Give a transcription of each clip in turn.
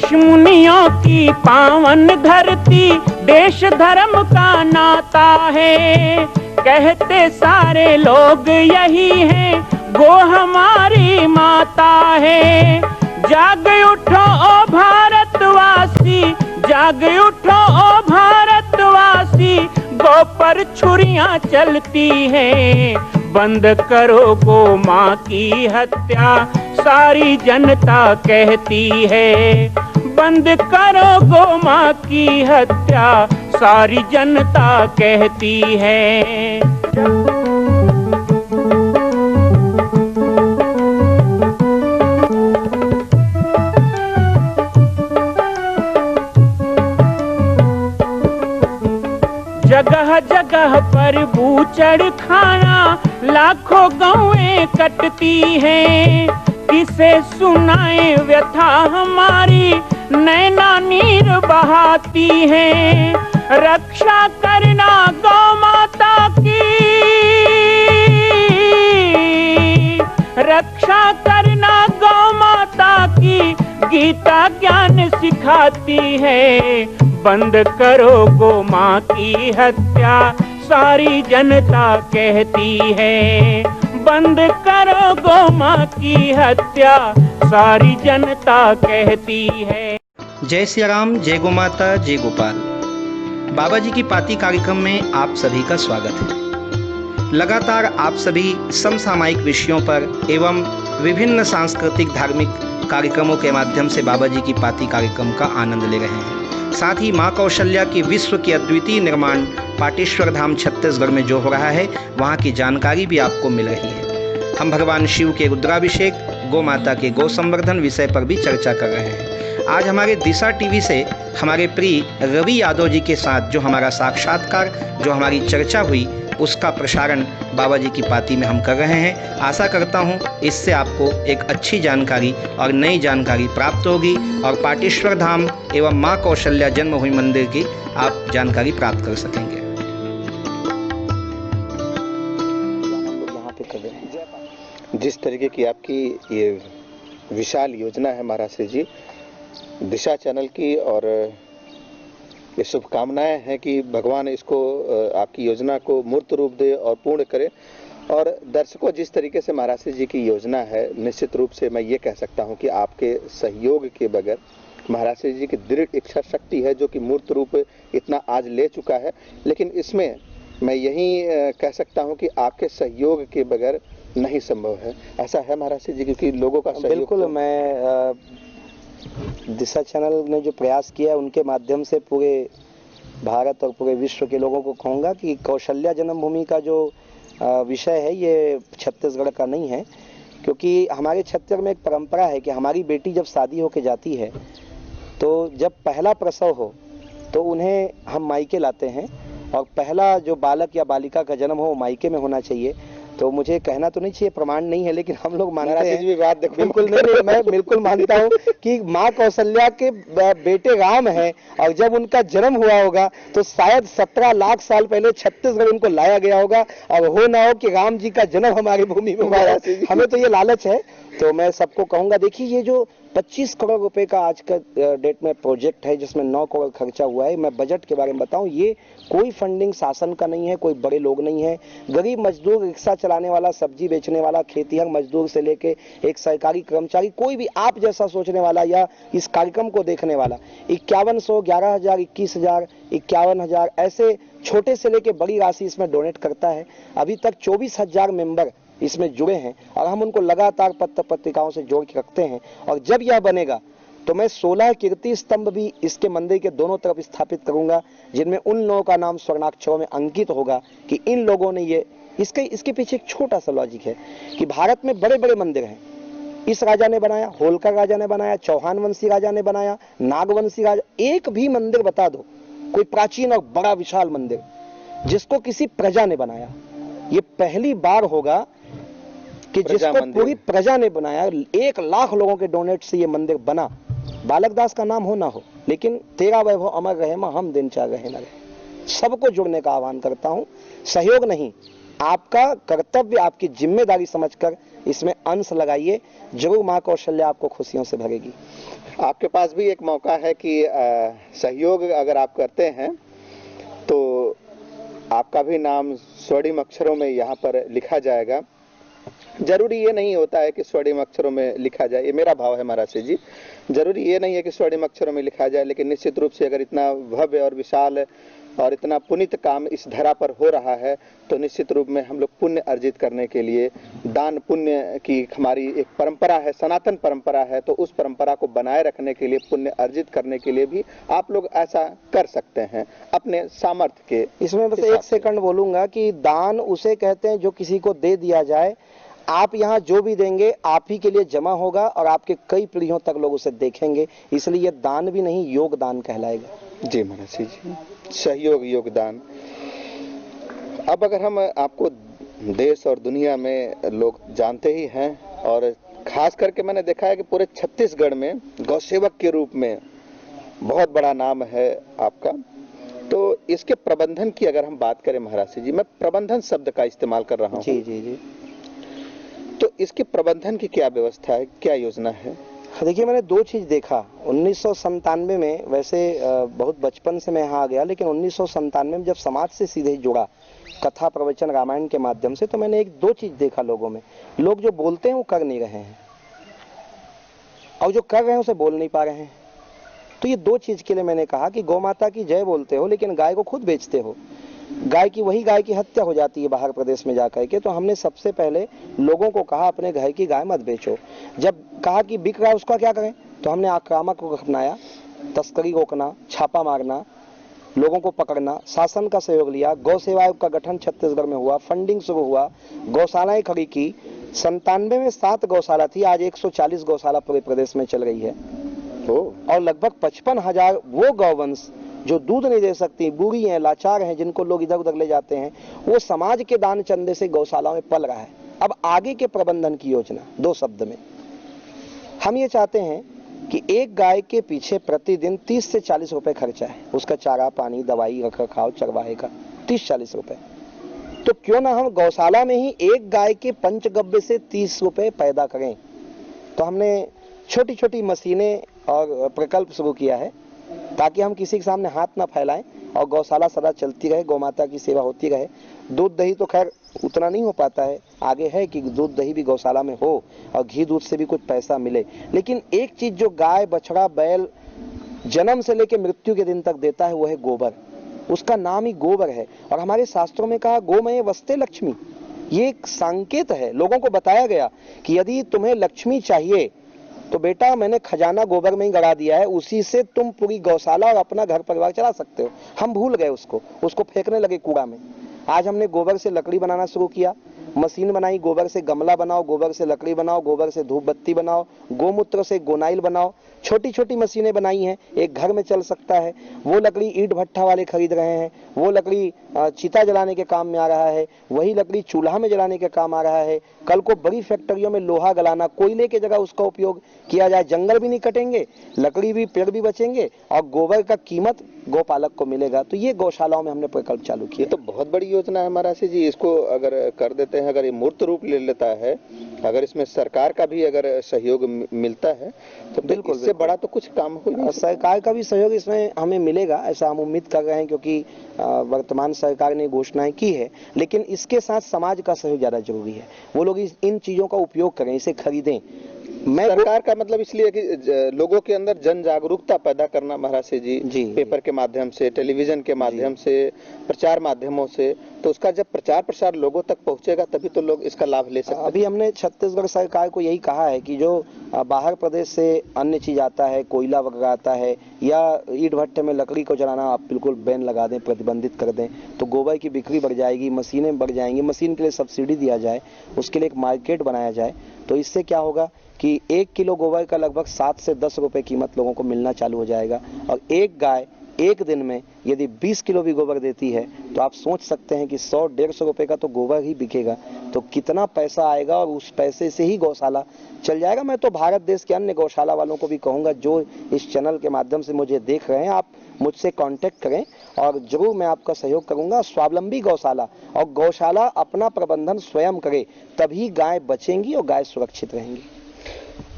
ऋषि मुनियों की पावन धरती, देश धर्म का नाता है। कहते सारे लोग यही हैं, गो हमारी माता है। जाग उठो ओ भारतवासी, जाग उठो ओ भारतवासी, गो पर छुरियां चलती हैं। बंद करो गो माँ की हत्या, सारी जनता कहती है। बंद करो गो माँ की हत्या, सारी जनता कहती है। जगह जगह पर बूचड़ खाना, लाखों गौएं कटती हैं। किसे सुनाए व्यथा हमारी, नैना नीर बहाती हैं। रक्षा करना गौ माता की, रक्षा करना गौ माता की, गीता ज्ञान सिखाती है। बंद करो गो माँ की हत्या, सारी जनता कहती है। बंद करो गो माँ की हत्या, सारी जनता कहती है। जय सिया राम, जय गो माता, जय गोपाल। बाबा जी की पाती कार्यक्रम में आप सभी का स्वागत है। लगातार आप सभी समसामयिक विषयों पर एवं विभिन्न सांस्कृतिक धार्मिक कार्यक्रमों के माध्यम से बाबा जी की पाती कार्यक्रम का आनंद ले रहे हैं। साथ ही माँ कौशल्या की विश्व की अद्वितीय निर्माण पाटेश्वर धाम छत्तीसगढ़ में जो हो रहा है, वहाँ की जानकारी भी आपको मिल रही है। हम भगवान शिव के रुद्राभिषेक, गौ माता के गौ संवर्धन विषय पर भी चर्चा कर रहे हैं। आज हमारे दिशा टीवी से हमारे प्रिय रवि यादव जी के साथ जो हमारा साक्षात्कार, जो हमारी चर्चा हुई, उसका प्रसारण बाबा जी की पाती में हम कर रहे हैं। आशा करता हूं इससे आपको एक अच्छी जानकारी और नई जानकारी प्राप्त होगी और पाटेश्वर धाम एवं माँ कौशल्या जन्मभूमि मंदिर की आप जानकारी प्राप्त कर सकेंगे। जिस तरीके की आपकी ये विशाल योजना है महाराज श्री जी, दिशा चैनल की, और ये शुभकामनाएं हैं कि भगवान इसको, आपकी योजना को मूर्त रूप दे और पूर्ण करे। और दर्शकों, जिस तरीके से महाराज श्री जी की योजना है, निश्चित रूप से मैं ये कह सकता हूं कि आपके सहयोग के बगैर महाराज श्री जी की दृढ़ इच्छा शक्ति है जो कि मूर्त रूप इतना आज ले चुका है, लेकिन इसमें मैं यही कह सकता हूं कि आपके सहयोग के बगैर नहीं संभव है। ऐसा है महाराज श्री जी, क्योंकि लोगों का सहयोग। बिल्कुल, मैं दिशा चैनल ने जो प्रयास किया है उनके माध्यम से पूरे भारत और पूरे विश्व के लोगों को कहूँगा कि कौशल्या जन्मभूमि का जो विषय है ये छत्तीसगढ़ का नहीं है, क्योंकि हमारे छत्तीसगढ़ में एक परंपरा है कि हमारी बेटी जब शादी होके जाती है तो जब पहला प्रसव हो तो उन्हें हम मायके लाते हैं, और पहला जो बालक या बालिका का जन्म हो वो मायके में होना चाहिए। तो मुझे कहना तो नहीं चाहिए, प्रमाण नहीं है, लेकिन हम लोग मानते हैं। बिल्कुल नहीं, मैं बिल्कुल मानता हूँ कि माँ कौशल्या के बेटे राम हैं, और जब उनका जन्म हुआ होगा तो शायद 17 लाख साल पहले छत्तीसगढ़ उनको लाया गया होगा, और हो ना हो कि राम जी का जन्म हमारी भूमि में हुआ है। हमें तो ये लालच है। तो मैं सबको कहूंगा, देखिए ये जो 25 करोड़ रुपए का आज का डेट में प्रोजेक्ट है जिसमें 9 करोड़ खर्चा हुआ है, मैं बजट के बारे में बताऊं, ये कोई फंडिंग शासन का नहीं है, कोई बड़े लोग नहीं है। गरीब मजदूर, रिक्शा चलाने वाला, सब्जी बेचने वाला, खेतीहर मजदूर से लेके एक सरकारी कर्मचारी, कोई भी आप जैसा सोचने वाला या इस कार्यक्रम को देखने वाला 5100, 11,000, 21,000, 51,000 ऐसे छोटे से लेके बड़ी राशि इसमें डोनेट करता है। अभी तक 24,000 मेंबर इसमें जुड़े हैं, और हम उनको लगातार पत्र पत्रिकाओं से जोड़ के रखते हैं। और जब यह बनेगा तो मैं 16 कीर्ति स्तंभ भी इसके मंदिर के दोनों तरफ स्थापित करूंगा, जिनमें उन लोगों का नाम स्वर्णाक्षरों में अंकित होगा कि इन लोगों ने ये। इसके पीछे एक छोटा सा लॉजिक है कि भारत में बड़े बड़े मंदिर हैं। इस राजा ने बनाया, होलकर राजा ने बनाया, चौहान वंशी राजा ने बनाया, नागवंशी राजा, एक भी मंदिर बता दो, कोई प्राचीन और बड़ा विशाल मंदिर जिसको किसी प्रजा ने बनाया। ये पहली बार होगा कि जिसको पूरी प्रजा ने बनाया। 1 लाख लोगों के डोनेट से ये मंदिर बना। बालक दास का नाम हो ना हो, लेकिन तेरा वैभव अमर रहे, हम दिन चाह रहे न रहे। सबको जुड़ने का आह्वान करता हूं। सहयोग नहीं, आपका कर्तव्य, आपकी जिम्मेदारी समझकर इसमें अंश लगाइए। जरूर माँ कौशल्या आपको खुशियों से भरेगी। आपके पास भी एक मौका है कि सहयोग अगर आप करते हैं तो आपका भी नाम स्वर्णिम अक्षरों में यहाँ पर लिखा जाएगा। जरूरी ये नहीं होता है कि स्वर्णिम अक्षरों में लिखा जाए, ये मेरा भाव है महाराज जी। जरूरी ये नहीं है कि स्वर्णिम अक्षरों में लिखा जाए, लेकिन निश्चित रूप से अगर इतना भव्य और विशाल और इतना पुनीत काम इस धरा पर हो रहा है तो निश्चित रूप में हम लोग पुण्य अर्जित करने के लिए, दान पुण्य की हमारी एक परंपरा है, सनातन परंपरा है, तो उस परंपरा को बनाए रखने के लिए, पुण्य अर्जित करने के लिए भी आप लोग ऐसा कर सकते हैं अपने सामर्थ्य के। इसमें बस एक सेकंड बोलूंगा कि दान उसे कहते हैं जो किसी को दे दिया जाए। आप यहाँ जो भी देंगे आप ही के लिए जमा होगा और आपके कई पीढ़ियों तक लोग उसे देखेंगे, इसलिए ये दान भी नहीं योगदान कहलाएगा। जी महाराज जी, सहयोग, योगदान। अब अगर हम आपको देश और दुनिया में लोग जानते ही हैं और खास करके मैंने देखा है कि पूरे छत्तीसगढ़ में गौसेवक के रूप में बहुत बड़ा नाम है आपका, तो इसके प्रबंधन की अगर हम बात करें महाराज जी, मैं प्रबंधन शब्द का इस्तेमाल कर रहा हूँ। जी जी जी। तो इसके प्रबंधन की क्या व्यवस्था है, क्या योजना है? देखिए, मैंने दो चीज देखा 1997 में। वैसे बहुत बचपन से मैं यहाँ आ गया, लेकिन 1997 में जब समाज से सीधे जुड़ा, कथा प्रवचन रामायण के माध्यम से, तो मैंने एक दो चीज देखा लोगों में। लोग जो बोलते हैं वो कर नहीं रहे हैं, और जो कर रहे हैं उसे बोल नहीं पा रहे हैं। तो ये दो चीज के लिए मैंने कहा कि गौ माता की जय बोलते हो लेकिन गाय को खुद बेचते हो। गाय की हत्या हो जाती है बाहर प्रदेश में जाकर के। तो हमने सबसे पहले लोगों को कहा अपने घर की गाय मत बेचो। जब कहा कि बिक रहा है उसका क्या करें, तो हमने आक्रामक को अपनाया, तस्करी रोकना, छापा मारना, लोगों को पकड़ना, शासन का सहयोग लिया। गौ सेवा आयोग का गठन छत्तीसगढ़ में हुआ, फंडिंग शुरू हुआ, गौशालाएं खड़ी की। 97 में 7 गौशाला थी, आज 140 गौशाला पूरे प्रदेश में चल रही है। और लगभग 55,000 वो गौवंश जो दूध नहीं दे सकती, बूढ़ी हैं, लाचार हैं, जिनको लोग इधर उधर ले जाते हैं, वो समाज के दान चंदे से गौशालाओं में पल रहा है। अब आगे के प्रबंधन की योजना, दो शब्द में हम ये चाहते हैं कि एक गाय के पीछे प्रतिदिन 30 से 40 रुपए खर्चा है, उसका चारा पानी, दवाई, रखरखाव, चरवाहे का 30-40 रुपए। तो क्यों ना हम गौशाला में ही एक गाय के पंचगव्य से 30 रुपए पैदा करें। तो हमने छोटी छोटी मशीनें और प्रकल्प शुरू किया है ताकि हम किसी के सामने हाथ ना फैलाएं और गौशाला सदा चलती रहे, गौ माता की सेवा होती रहे। दूध दही तो खैर उतना नहीं हो पाता है, आगे है कि दूध दही भी गौशाला में हो और घी दूध से भी कुछ पैसा मिले। लेकिन एक चीज जो गाय, बछड़ा, बैल जन्म से लेकर मृत्यु के दिन तक देता है वो है गोबर। उसका नाम ही गोबर है। और हमारे शास्त्रों में कहा गोमय वस्ते लक्ष्मी। ये एक संकेत है, लोगों को बताया गया कि यदि तुम्हें लक्ष्मी चाहिए तो बेटा मैंने खजाना गोबर में ही गड़ा दिया है, उसी से तुम पूरी गौशाला और अपना घर परिवार चला सकते हो। हम भूल गए उसको फेंकने लगे कूड़ा में। आज हमने गोबर से लकड़ी बनाना शुरू किया, मशीन बनाई, गोबर से गमला बनाओ, गोबर से लकड़ी बनाओ, गोबर से धूप बत्ती बनाओ, गोमूत्र से गोनाइल बनाओ। छोटी छोटी मशीनें बनाई हैं, एक घर में चल सकता है। वो लकड़ी ईंट भट्ठा वाले खरीद रहे हैं, वो लकड़ी चिता जलाने के काम में आ रहा है, वही लकड़ी चूल्हा में जलाने के काम आ रहा है। कल को बड़ी फैक्ट्रियों में लोहा गलाना, कोयले की जगह उसका उपयोग किया जाए। जंगल भी नहीं कटेंगे, लकड़ी भी, पेड़ भी बचेंगे और गोबर का कीमत गौपालक को मिलेगा। तो ये गौशालाओं में हमने प्रकल्प चालू किया। ये तो बहुत बड़ी योजना है महाराज जी। इसको अगर कर देते हैं, अगर ये मूर्त रूप ले लेता है, अगर इसमें सरकार का भी अगर सहयोग मिलता है तो बिल्कुल इससे बड़ा तो कुछ काम हो। सरकार का भी सहयोग इसमें हमें मिलेगा, ऐसा हम उम्मीद कर रहे हैं, क्योंकि वर्तमान सरकार ने घोषणाएं की है। लेकिन इसके साथ समाज का सहयोग ज्यादा जरूरी है। वो लोग इन चीजों का उपयोग करें, इसे खरीदें। सरकार का मतलब इसलिए कि लोगों के अंदर जन जागरूकता पैदा करना महाराज जी, पेपर के माध्यम से, टेलीविजन के माध्यम से, प्रचार माध्यमों से। तो उसका जब प्रचार प्रसार लोगों तक पहुंचेगा तभी तो लोग इसका लाभ ले सकते हैं। अभी हमने छत्तीसगढ़ सरकार को यही कहा है कि जो बाहर प्रदेश से अन्य चीज आता है, कोयला वगैरह आता है या ईंट भट्टे में लकड़ी को जलाना, आप बिल्कुल बैन लगा दें, प्रतिबंधित कर दें, तो गोबर की बिक्री बढ़ जाएगी, मशीनें बढ़ जाएंगी। मशीन के लिए सब्सिडी दिया जाए, उसके लिए एक मार्केट बनाया जाए। तो इससे क्या होगा कि 1 किलो गोबर का लगभग 7 से 10 रुपए कीमत लोगों को मिलना चालू हो जाएगा। और एक गाय एक दिन में यदि 20 किलो भी गोबर देती है तो आप सोच सकते हैं कि 100-150 रुपए का तो गोबर ही बिकेगा, तो कितना पैसा आएगा और उस पैसे से ही गौशाला चल जाएगा। मैं तो भारत देश के अन्य गौशाला वालों को भी कहूंगा जो इस चैनल के माध्यम से मुझे देख रहे हैं, आप मुझसे कांटेक्ट करें और जरूर मैं आपका सहयोग करूंगा। स्वावलंबी गौशाला और गौशाला अपना प्रबंधन स्वयं करे, तभी गाय बचेंगी और गाय सुरक्षित रहेंगी।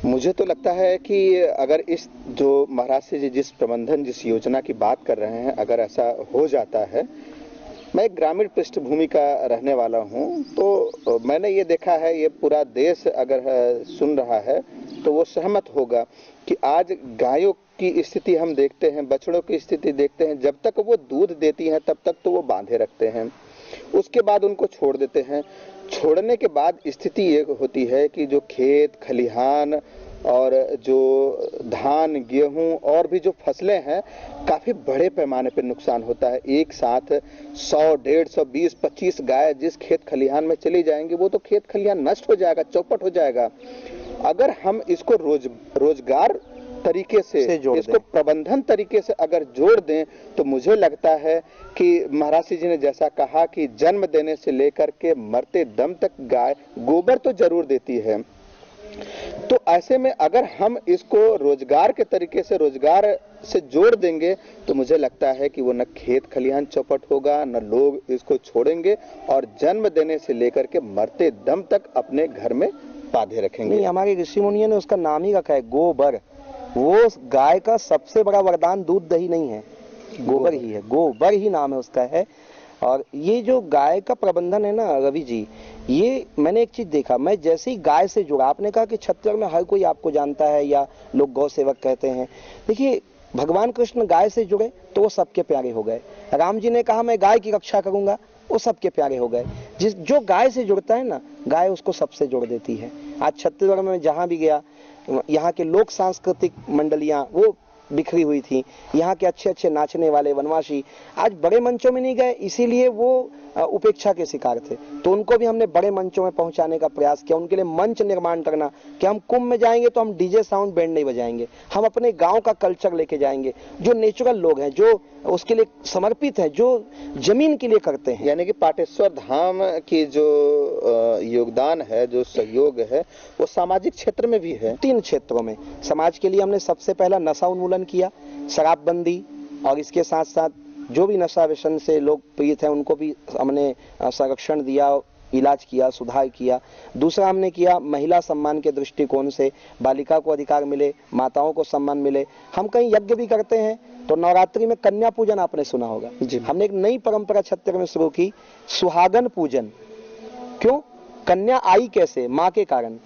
मुझे तो लगता है कि अगर इस जो महाराज से जी जिस प्रबंधन जिस योजना की बात कर रहे हैं, अगर ऐसा हो जाता है, मैं एक ग्रामीण पृष्ठभूमि का रहने वाला हूं, तो मैंने ये देखा है, ये पूरा देश अगर सुन रहा है तो वो सहमत होगा कि आज गायों की स्थिति हम देखते हैं, बछड़ों की स्थिति देखते हैं, जब तक वो दूध देती हैं तब तक तो वो बांधे रखते हैं, उसके बाद उनको छोड़ देते हैं। छोड़ने के बाद स्थिति ये होती है कि जो खेत खलिहान और जो धान गेहूं और भी जो फसलें हैं, काफी बड़े पैमाने पर नुकसान होता है। एक साथ 100, 150, 20, 25 गाय जिस खेत खलिहान में चली जाएंगी, वो तो खेत खलिहान नष्ट हो जाएगा, चौपट हो जाएगा। अगर हम इसको रोजगार तरीके से इसको प्रबंधन तरीके से अगर जोड़ दें, तो मुझे लगता है कि महाराज जी ने जैसा कहा कि जन्म देने से लेकर के मरते दम तक गाय गोबर तो जरूर देती है, तो ऐसे में अगर हम इसको रोजगार के तरीके से रोजगार से जोड़ देंगे, तो मुझे लगता है कि वो न खेत खलिहान चौपट होगा, न लोग इसको छोड़ेंगे, और जन्म देने से लेकर के मरते दम तक अपने घर में पाधे रखेंगे। नहीं, हमारे ऋषि मुनियों ने उसका नाम ही रखा है गोबर। वो गाय का सबसे बड़ा वरदान दूध दही नहीं है, गोबर ही है, गोबर ही नाम है उसका है। और ये जो गाय का प्रबंधन है ना रवि जी, ये मैंने एक चीज देखा, मैं जैसे ही गाय से जुड़ा, आपने कहा कि छत्तीसगढ़ में हर कोई आपको जानता है या लोग गौ सेवक कहते हैं। देखिए, भगवान कृष्ण गाय से जुड़े तो वो सबके प्यारे हो गए। राम जी ने कहा मैं गाय की रक्षा करूंगा, वो सबके प्यारे हो गए। जो गाय से जुड़ता है ना, गाय उसको सबसे जोड़ देती है। आज छत्तीसगढ़ में जहां भी गया, यहाँ के लोक सांस्कृतिक मंडलियां वो बिखरी हुई थी, यहाँ के अच्छे अच्छे नाचने वाले वनवासी आज बड़े मंचों में नहीं गए, इसीलिए वो उपेक्षा के शिकार थे। तो उनको भी हमने बड़े मंचों में पहुंचाने का प्रयास किया, उनके लिए मंच निर्माण करना कि हम कुंभ में जाएंगे तो हम डीजे साउंड बैंड नहीं बजाएंगे, हम अपने गांव का कल्चर लेके जाएंगे, जो नेचुरल लोग हैं, जो उसके लिए समर्पित हैं, जो जमीन के लिए करते हैं। यानी कि पाटेश्वर धाम की जो योगदान है, जो सहयोग है, वो सामाजिक क्षेत्र में भी है। 3 क्षेत्रों में समाज के लिए हमने सबसे पहला नशा उन्मूलन किया, शराबबंदी, और इसके साथ साथ जो भी नशा व्यसन से लोग पीड़ित हैं उनको भी हमने संरक्षण दिया, इलाज किया, सुधार किया। दूसरा हमने किया महिला सम्मान के दृष्टिकोण से, बालिका को अधिकार मिले, माताओं को सम्मान मिले। हम कहीं यज्ञ भी करते हैं तो नवरात्रि में कन्या पूजन आपने सुना होगा, हमने एक नई परंपरा छत्तीसगढ़ में शुरू की, सुहागन पूजन। क्यों? कन्या आई कैसे? माँ के कारण।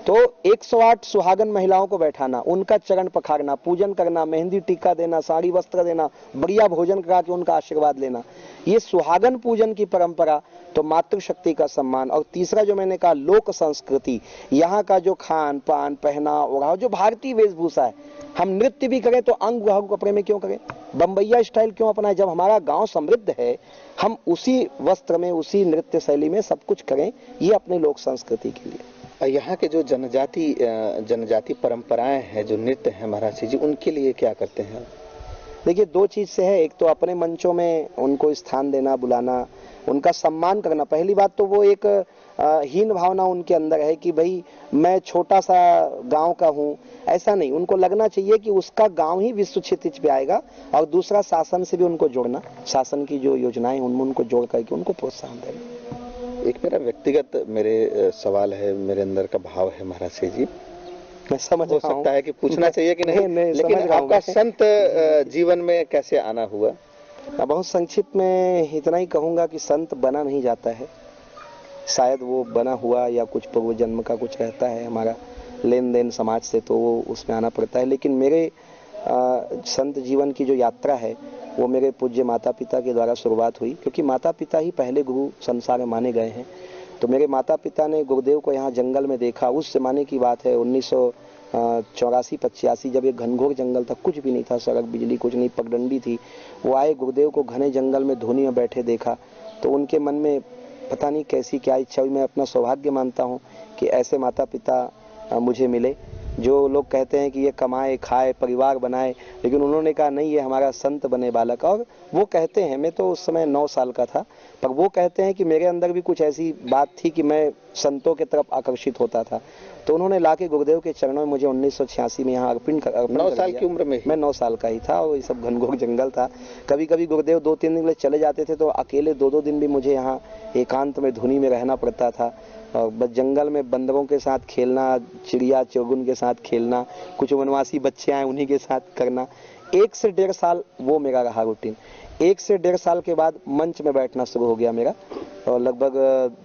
तो 108 सुहागन महिलाओं को बैठाना, उनका चरण पखारना, पूजन करना, मेहंदी टीका देना, साड़ी वस्त्र देना, बढ़िया भोजन करा के उनका आशीर्वाद लेना, ये सुहागन पूजन की परंपरा। तो मातृशक्ति का सम्मान। और तीसरा जो मैंने कहा, लोक संस्कृति, यहाँ का जो खान पान, पहना ओढ़ाव, जो भारतीय वेशभूषा है, हम नृत्य भी करें तो अंग वहां कपड़े में क्यों करें, बम्बैया स्टाइल क्यों अपनाएं? जब हमारा गांव समृद्ध है, हम उसी वस्त्र में, उसी नृत्य शैली में सब कुछ करें, ये अपने लोक संस्कृति के लिए। यहाँ के जो जनजाति परंपराएं हैं, जो नृत्य हैं महाराज जी, उनके लिए क्या करते हैं? देखिए, 2 चीज से है, एक तो अपने मंचों में उनको स्थान देना, बुलाना, उनका सम्मान करना। पहली बात तो वो एक हीन भावना उनके अंदर है कि भाई मैं छोटा सा गांव का हूँ, ऐसा नहीं। उनको लगना चाहिए कि उसका गांव ही विश्व क्षितिज पे आएगा। और दूसरा, शासन से भी उनको जोड़ना, शासन की जो योजनाएं उनमें उनको जोड़ करके उनको प्रोत्साहन देना। एक मेरा व्यक्तिगत सवाल है, मेरे अंदर का भाव है महाराज जी, मैं समझ हो सकता है कि पूछना चाहिए कि नहीं, लेकिन आपका संत जीवन में कैसे आना हुआ? बहुत संक्षिप्त में इतना ही कहूंगा कि संत बना नहीं जाता है, शायद वो बना हुआ या कुछ पूर्व जन्म का कुछ रहता है, हमारा लेन देन समाज से, तो वो उसमें आना पड़ता है। लेकिन मेरे संत जीवन की जो यात्रा है वो मेरे पूज्य माता पिता के द्वारा शुरुआत हुई, क्योंकि माता पिता ही पहले गुरु संसार में माने गए हैं। तो मेरे माता पिता ने गुरुदेव को यहाँ जंगल में देखा, उस जमाने की बात है 1984-85, जब ये घनघोर जंगल था, कुछ भी नहीं था, सड़क बिजली कुछ नहीं, पगडंडी थी। वो आए, गुरुदेव को घने जंगल में धुनी में बैठे देखा, तो उनके मन में पता नहीं कैसी क्या इच्छा हुई। मैं अपना सौभाग्य मानता हूँ कि ऐसे माता पिता मुझे मिले। जो लोग कहते हैं कि ये कमाए खाए परिवार बनाए, लेकिन उन्होंने कहा नहीं, ये हमारा संत बने बालक। और वो कहते हैं, मैं तो उस समय 9 साल का था, पर वो कहते हैं कि मेरे अंदर भी कुछ ऐसी बात थी कि मैं संतों की तरफ आकर्षित होता था। तो उन्होंने लाके गुरुदेव के चरणों में मुझे 1986 में यहाँ अर्पण 9 साल की उम्र में? मैं 9 साल का ही था और ये सब घनघोर जंगल था। कभी कभी गुरुदेव 2-3 दिन के लिए चले जाते थे, तो अकेले 2-2 दिन भी मुझे यहाँ एकांत में धुनी में रहना पड़ता था। और बस जंगल में बंदरों के साथ खेलना, चिड़िया चौगुन के साथ खेलना, कुछ वनवासी बच्चे आए उन्हीं के साथ करना। 1 से 1.5 साल वो मेरा रहा रूटीन। 1 से 1.5 साल के बाद मंच में बैठना शुरू हो गया मेरा, और लगभग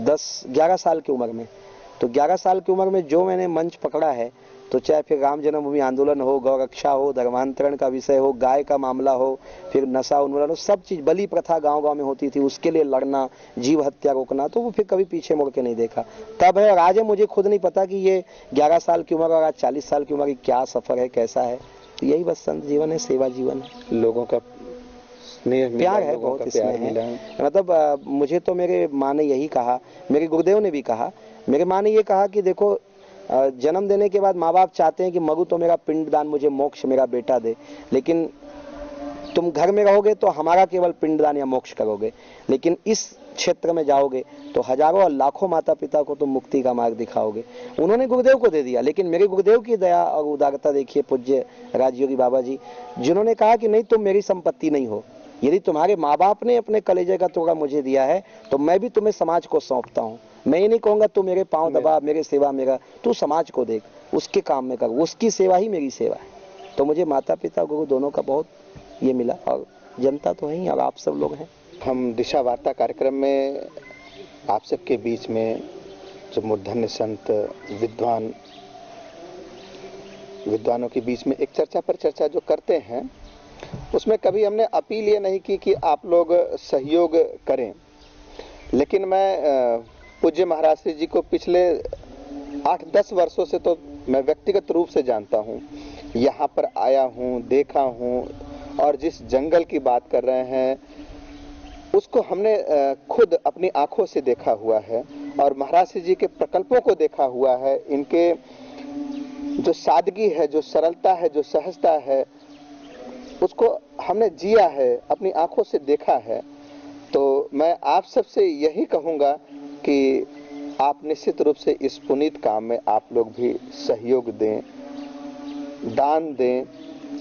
10-11 साल की उम्र में। तो 11 साल की उम्र में जो मैंने मंच पकड़ा है, तो चाहे फिर राम जन्मभूमि आंदोलन हो, गौरक्षा हो, धर्मांतरण का विषय हो, गाय का मामला हो, फिर नशा उन्मूलन हो, सब चीज, बलि प्रथा गांव-गांव में होती थी, उसके लिए लड़ना, जीव हत्या रोकना, तो वो फिर कभी पीछे मुड़ के नहीं देखा। तब है और आज है, मुझे खुद नहीं पता कि ये 11 साल की उम्र और आज 40 साल की उम्र की क्या सफर है, कैसा है। तो यही बस संत जीवन है, सेवा जीवन है, लोगों का प्यार है, बहुत इसमें है। मतलब मुझे तो मेरे माँ ने यही कहा, मेरे गुरुदेव ने भी कहा, मेरे माँ ने ये कहा कि देखो, जन्म देने के बाद माँ बाप चाहते हैं कि मरु तो मेरा पिंडदान, मुझे मोक्ष मेरा बेटा दे, लेकिन तुम घर में रहोगे तो हमारा केवल पिंडदान या मोक्ष करोगे, लेकिन इस क्षेत्र में जाओगे तो हजारों और लाखों माता पिता को तुम मुक्ति का मार्ग दिखाओगे। उन्होंने गुरुदेव को दे दिया, लेकिन मेरे गुरुदेव की दया और उदारता देखिए, पूज्य राजयोगी बाबा जी, जिन्होंने कहा कि नहीं, तुम मेरी संपत्ति नहीं हो, यदि तुम्हारे माँ बाप ने अपने कलेजे का टुकड़ा मुझे दिया है तो मैं भी तुम्हें समाज को सौंपता हूँ। मैं ये नहीं कहूंगा तू मेरे पांव दबा, मेरे सेवा मेरा, तू समाज को देख, उसके काम में कर, उसकी सेवा ही मेरी सेवा है। तो मुझे माता पिता गुरु दोनों का बहुत ये मिला, और जनता तो है ही, और आप सब लोग हैं। हम दिशा वार्ता कार्यक्रम में आप सबके बीच में जो मूर्धन्य संत विद्वानों के बीच में एक चर्चा पर चर्चा जो करते हैं, उसमें कभी हमने अपील ये नहीं की कि आप लोग सहयोग करें, लेकिन मैं पूज्य महाराज श्री जी को पिछले 8-10 वर्षों से तो मैं व्यक्तिगत रूप से जानता हूँ, यहाँ पर आया हूँ, देखा हूँ, और जिस जंगल की बात कर रहे हैं उसको हमने खुद अपनी आंखों से देखा हुआ है, और महाराज श्री जी के प्रकल्पों को देखा हुआ है। इनके जो सादगी है, जो सरलता है, जो सहजता है, उसको हमने जिया है, अपनी आंखों से देखा है। तो मैं आप सबसे यही कहूंगा कि आप निश्चित रूप से इस पुनीत काम में आप लोग भी सहयोग दें, दान दें,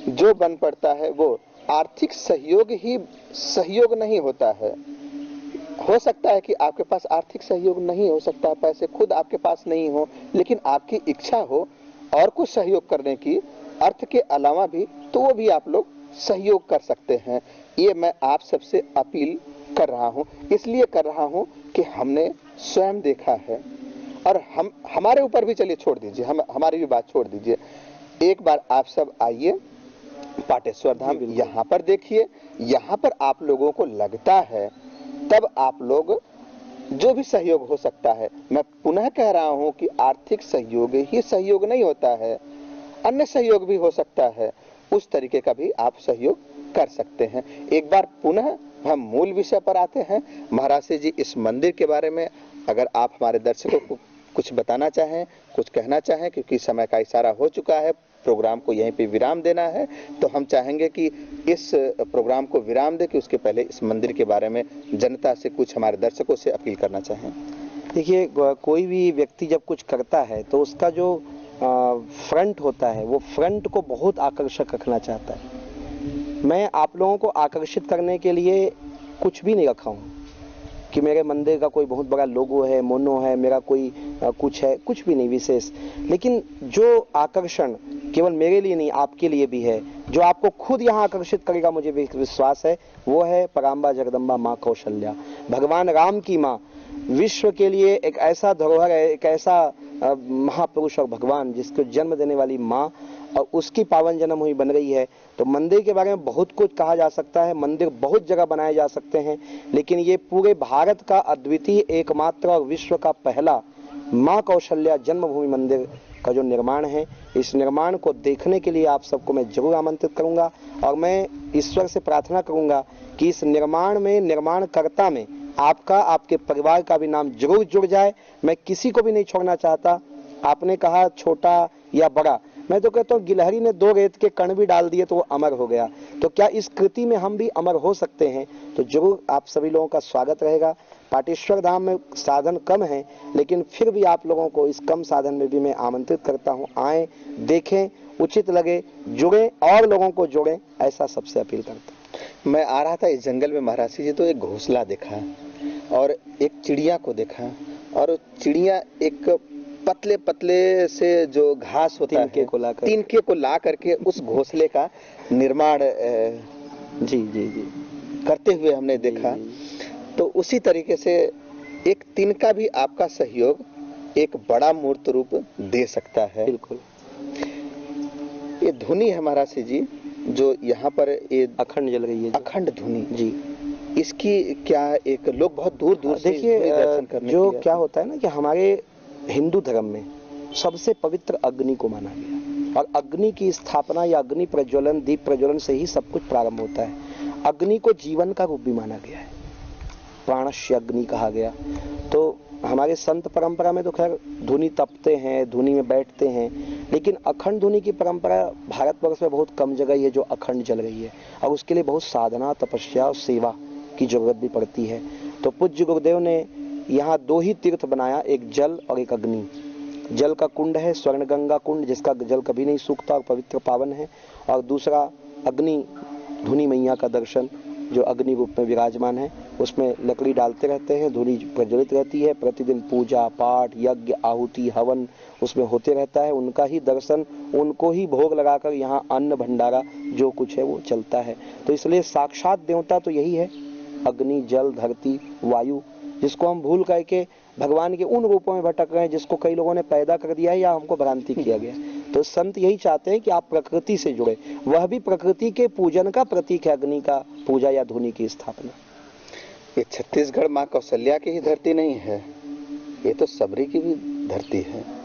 जो बन पड़ता है वो। आर्थिक सहयोग ही सहयोग नहीं होता है। हो सकता है कि आपके पास आर्थिक सहयोग नहीं हो सकता, पैसे खुद आपके पास नहीं हो, लेकिन आपकी इच्छा हो और कुछ सहयोग करने की, अर्थ के अलावा भी, तो वो भी आप लोग सहयोग कर सकते हैं। ये मैं आप सबसे अपील कर रहा हूं, इसलिए कर रहा हूं कि हमने स्वयं देखा है, और हमारे ऊपर भी, चलिए छोड़ दीजिए, हमारी भी बात छोड़ दीजिए, एक बार आप सब आइए पाटेश्वर धाम, यहाँ पर देखिए, यहाँ पर आप लोगों को लगता है तब आप लोग जो भी सहयोग हो सकता है, मैं पुनः कह रहा हूं कि आर्थिक सहयोग ही सहयोग नहीं होता है, अन्य सहयोग भी हो सकता है, उस तरीके का भी आप सहयोग कर सकते हैं। एक बार पुनः हम मूल विषय पर आते हैं। महाराज श्री जी, इस मंदिर के बारे में अगर आप हमारे दर्शकों को कुछ बताना चाहें, कुछ कहना चाहें, क्योंकि समय का इशारा हो चुका है, प्रोग्राम को यहीं पे विराम देना है, तो हम चाहेंगे कि इस प्रोग्राम को विराम दे कि उसके पहले इस मंदिर के बारे में जनता से कुछ, हमारे दर्शकों से अपील करना चाहें। देखिए, कोई भी व्यक्ति जब कुछ करता है तो उसका जो फ्रंट होता है, वो फ्रंट को बहुत आकर्षक रखना चाहता है। मैं आप लोगों को आकर्षित करने के लिए कुछ भी नहीं रखा हूँ कि मेरे मंदिर का कोई बहुत बड़ा लोगो है, मोनो है, मेरा कोई कुछ है, कुछ भी नहीं विशेष। लेकिन जो आकर्षण केवल मेरे लिए नहीं, आपके लिए भी है, जो आपको खुद यहाँ आकर्षित करेगा, मुझे विश्वास है, वो है पराम्बा जगदम्बा माँ कौशल्या, भगवान राम की माँ। विश्व के लिए एक ऐसा धरोहर है, एक ऐसा महापुरुष और भगवान जिसको जन्म देने वाली माँ, और उसकी पावन जन्म हुई बन रही है। तो मंदिर के बारे में बहुत कुछ कहा जा सकता है, मंदिर बहुत जगह बनाए जा सकते हैं, लेकिन ये पूरे भारत का अद्वितीय, एकमात्र और विश्व का पहला माँ कौशल्या जन्मभूमि मंदिर का जो निर्माण है, इस निर्माण को देखने के लिए आप सबको मैं जरूर आमंत्रित करूंगा, और मैं ईश्वर से प्रार्थना करूंगा कि इस निर्माण में, निर्माणकर्ता में आपका, आपके परिवार का भी नाम जरूर जुड़ जाए। मैं किसी को भी नहीं छोड़ना चाहता, आपने कहा छोटा या बड़ा, मैं तो कहता हूँ गिलहरी ने 2 रेत के कण भी डाल दिए तो वो अमर हो गया। तो क्या इस कृति में हम भी अमर हो सकते हैं? तो जरूर आप सभी लोगों का स्वागत रहेगा। पाटेश्वर धाम में साधन कम है, लेकिन फिर भी आप लोगों को इस कम साधन में भी मैं आमंत्रित करता हूँ, आए, देखें, उचित लगे, जुड़ें और लोगों को जोड़ें, ऐसा सबसे अपील करता हूँ। मैं आ रहा था इस जंगल में महाराज जी तो एक घोंसला देखा और एक चिड़िया को देखा, और चिड़िया एक पतले पतले से जो घास होता है तिनके को ला करके उस घोंसले का निर्माण जी जी जी करते हुए हमने देखा। तो उसी तरीके से एक तिनका भी आपका सहयोग एक बड़ा मूर्त रूप दे सकता है। बिल्कुल। ये धुनी है महाराज जी जो यहाँ पर ये अखंड जल रही है, अखंड धुनी जी, इसकी क्या एक लोग बहुत दूर दूर से देखिए दर्शन करने जो क्या होता है ना कि हमारे हिंदू धर्म में सबसे पवित्र अग्नि को माना गया, और अग्नि की स्थापना या अग्नि प्रज्वलन, दीप प्रज्वलन से ही सब कुछ प्रारंभ होता है। अग्नि को जीवन का रूप भी माना गया है, प्राणस्य अग्नि कहा गया। तो हमारे संत परंपरा में तो खैर धुनी तपते हैं, धुनी में बैठते हैं, लेकिन अखंड धुनी की परंपरा भारतवर्ष में बहुत कम जगह है जो अखंड चल रही है, और उसके लिए बहुत साधना, तपस्या और सेवा की जरूरत भी पड़ती है। तो पूज्य गुरुदेव ने यहाँ 2 ही तीर्थ बनाया, एक जल और एक अग्नि। जल का कुंड है स्वर्ण गंगा कुंड, जिसका जल कभी नहीं सूखता और पवित्र पावन है, और दूसरा अग्नि धुनी मैया का दर्शन जो अग्नि रूप में विराजमान है। उसमें लकड़ी डालते रहते हैं, धुनी प्रज्वलित रहती है, प्रतिदिन पूजा पाठ, यज्ञ, आहुति, हवन उसमें होते रहता है। उनका ही दर्शन, उनको ही भोग लगाकर यहाँ अन्न भंडारा जो कुछ है वो चलता है। तो इसलिए साक्षात देवता तो यही है, अग्नि, जल, धरती, वायु, जिसको हम भूल करके भगवान के उन रूपों में भटक रहे हैं जिसको कई लोगों ने पैदा कर दिया है या हमको भ्रांति किया गया। तो संत यही चाहते हैं कि आप प्रकृति से जुड़े, वह भी प्रकृति के पूजन का प्रतीक है अग्नि का पूजा या धुनी की स्थापना। ये छत्तीसगढ़ माँ कौशल्या की ही धरती नहीं है, ये तो सबरी की भी धरती है।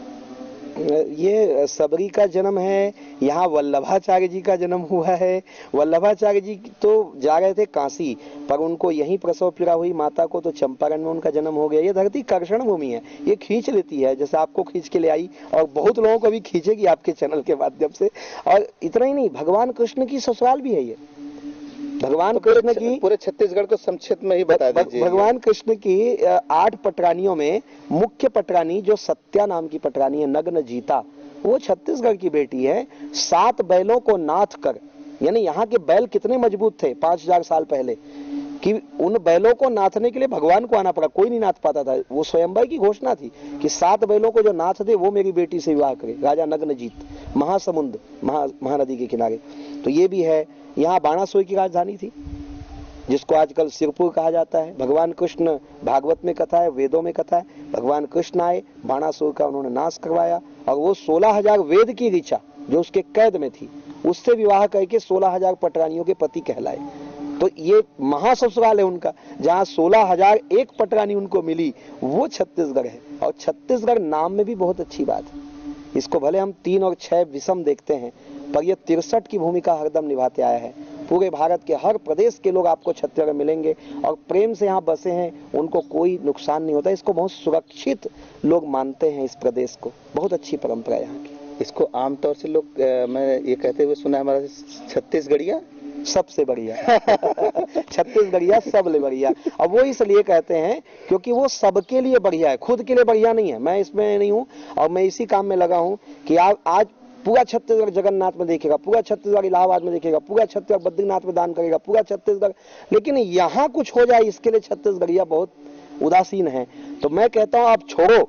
ये सबरी का जन्म है, यहाँ वल्लभाचार्य जी का जन्म हुआ है। वल्लभाचार्य जी तो जा रहे थे काशी, पर उनको यहीं प्रसव पीड़ा हुई माता को, तो चंपारण में उनका जन्म हो गया। ये धरती कर्षण भूमि है, ये खींच लेती है, जैसे आपको खींच के ले आई और बहुत लोगों को भी खींचेगी आपके चैनल के माध्यम से। और इतना ही नहीं, भगवान कृष्ण की ससुराल भी है ये। भगवान कृष्ण की पूरे छत्तीसगढ़ को संक्षिप्त में ही बता दीजिए। भगवान कृष्ण की 8 पटरानियों में मुख्य पटरानी जो सत्या नाम की पटरानी है, नग्न जीता, वो छत्तीसगढ़ की बेटी है। 7 बैलों को नाथ कर, यानी यहाँ के बैल कितने मजबूत थे 5000 साल पहले, कि उन बैलों को नाथने के लिए भगवान को आना पड़ा, कोई नहीं नाथ पाता था। वो स्वयंवर की घोषणा थी कि 7 बैलों को जो नाथ दे वो मेरी बेटी से विवाह करे, राजा नग्नजीत, महासमुंद, महानदी के किनारे। तो ये भी है। यहाँ बाणासुर की राजधानी थी, जिसको आजकल सिरपुर कहा जाता है। भगवान कृष्ण, भागवत में कथा है, वेदों में कथा है, भगवान कृष्ण आए, बाणासुर का उन्होंने नाश करवाया, और वो 16000 वेद की ऋचा जो उसके कैद में थी, उससे विवाह करके 16000 पटरानियों के पति कहलाए। तो ये महाससुराल है उनका, जहाँ 16001 पटरानी उनको मिली, वो छत्तीसगढ़ है। और छत्तीसगढ़ नाम में भी बहुत अच्छी बात है। इसको भले हम 3 और 6 विषम देखते हैं, पर यह 63 की भूमिका हरदम निभाते आया है। पूरे भारत के हर प्रदेश के लोग आपको छत्तीसगढ़ मिलेंगे और प्रेम से यहाँ बसे हैं, उनको कोई नुकसान नहीं होता। इसको बहुत सुरक्षित लोग मानते हैं, इस प्रदेश को। बहुत अच्छी परंपरा यहाँ की। इसको आमतौर से लोग मैं ये कहते हुए सुना है, हमारा छत्तीसगढ़िया सबसे बढ़िया छत्तीसगढ़िया सबले बढ़िया। अब वो इसलिए कहते हैं क्योंकि वो सबके लिए बढ़िया है, खुद के लिए बढ़िया नहीं है। मैं इसमें नहीं हूँ, और मैं इसी काम में लगा हूँ कि आज पूरा छत्तीसगढ़ जगन्नाथ में देखेगा, पूरा छत्तीसगढ़ इलाहाबाद में देखेगा, पूरा छत्तीसगढ़ बद्रीनाथ में दान करेगा, पूरा छत्तीसगढ़, लेकिन यहाँ कुछ हो जाए इसके लिए छत्तीसगढ़िया बहुत उदासीन है। तो मैं कहता हूँ आप छोड़ो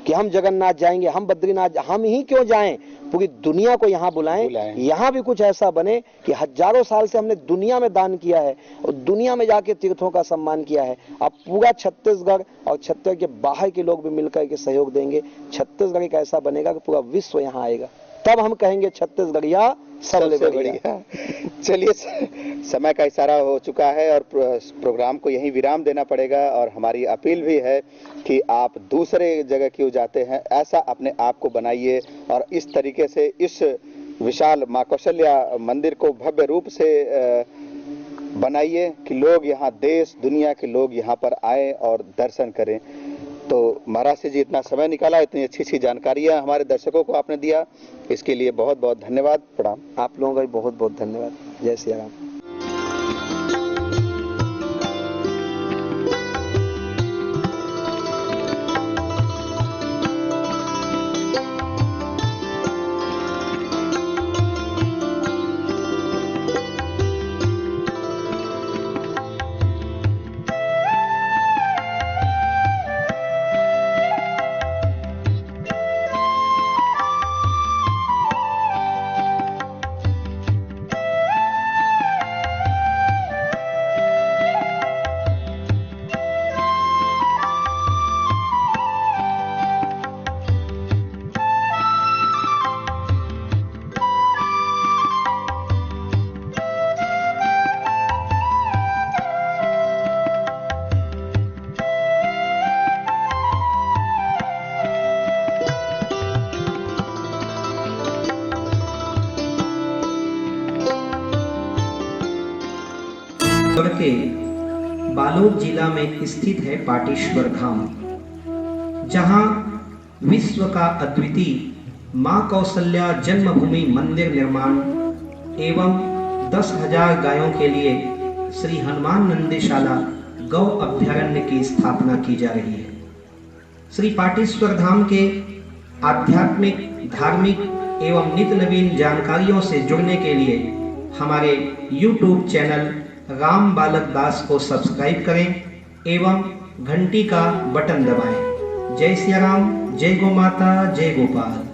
कि हम जगन्नाथ जाएंगे, हम बद्रीनाथ, हम ही क्यों जाएं, पूरी दुनिया को यहाँ बुलाएं। यहाँ भी कुछ ऐसा बने कि हजारों साल से हमने दुनिया में दान किया है और दुनिया में जाके तीर्थों का सम्मान किया है। अब पूरा छत्तीसगढ़ और छत्तीसगढ़ के बाहर के लोग भी मिलकर के सहयोग देंगे, छत्तीसगढ़ एक ऐसा बनेगा कि पूरा विश्व यहाँ आएगा, तब हम कहेंगे छत्तीसगढ़िया सबसे बढ़िया। चलिए, समय का इशारा हो चुका है और प्रोग्राम को यहीं विराम देना पड़ेगा। और हमारी अपील भी है कि आप दूसरे जगह क्यों जाते हैं, ऐसा अपने आप को बनाइए और इस तरीके से इस विशाल माँ कौशल्या मंदिर को भव्य रूप से बनाइए कि लोग यहाँ, देश दुनिया के लोग यहाँ पर आए और दर्शन करें। तो महाराज से जी इतना समय निकाला, इतनी अच्छी अच्छी जानकारियां हमारे दर्शकों को आपने दिया, इसके लिए बहुत बहुत धन्यवाद। प्रणाम। आप लोगों का भी बहुत बहुत धन्यवाद। जय सिया राम। के बालोद जिला में स्थित है पाटेश्वर धाम, जहां विश्व का अद्वितीय मां कौशल्या जन्मभूमि मंदिर निर्माण एवं 10,000 गायों के लिए श्री हनुमान नंदीशाला गौ अभ्यारण्य की स्थापना की जा रही है। श्री पाटेश्वर धाम के आध्यात्मिक, धार्मिक एवं नित्य नवीन जानकारियों से जुड़ने के लिए हमारे YouTube चैनल राम बालक दास को सब्सक्राइब करें एवं घंटी का बटन दबाएं। जय सिया राम, जय गौ माता, जय गोपाल।